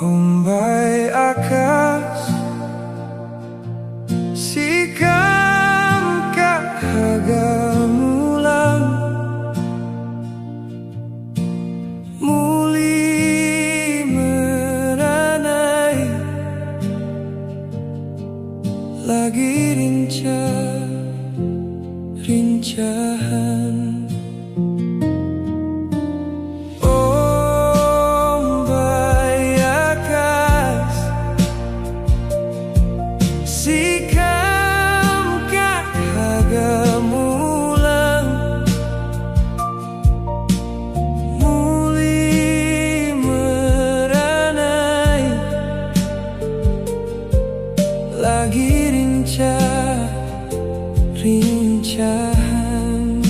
Ombay akas sikam kahagamulang muli meranai lagi rincahan sikam kahagamulang muli meranai lagi rincahan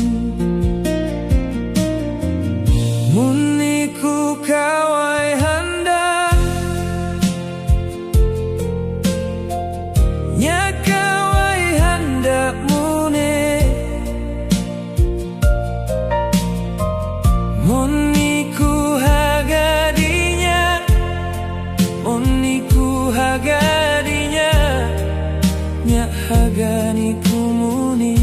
muniku kawai handa kawai hendak mune moniku hagadinya nyak haganiku muni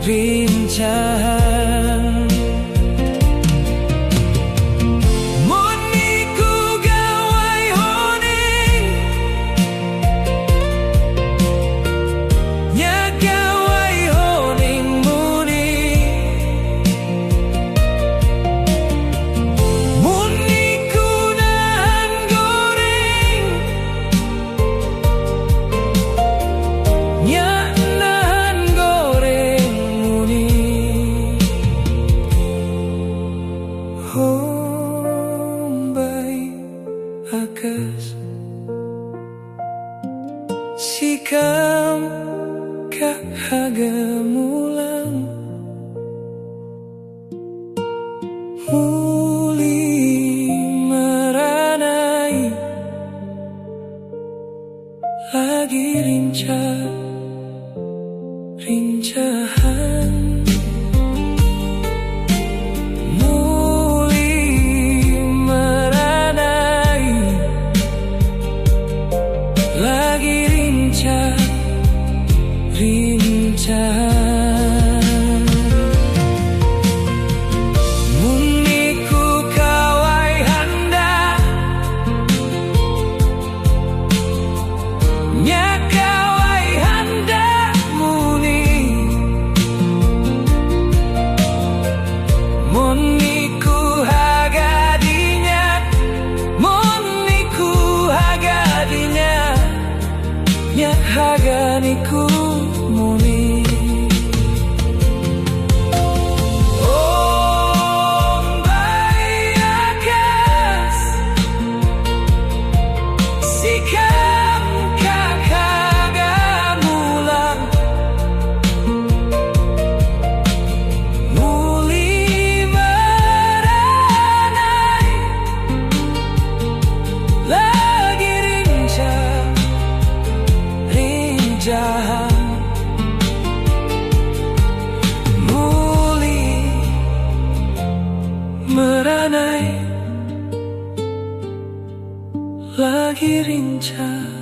rincahan moniku gawai honing nya gawai honing muni muniku nahan goreng nya ombay akas sikam kahagamulang muli meranai lagi rincahan rincahan muniku kawai handa nya kawai handa muni moniku hagadinya nya haganiku muni ombay akas sikam kahagamulang muli meranai lagi rincahan muli meranai lagi rincahan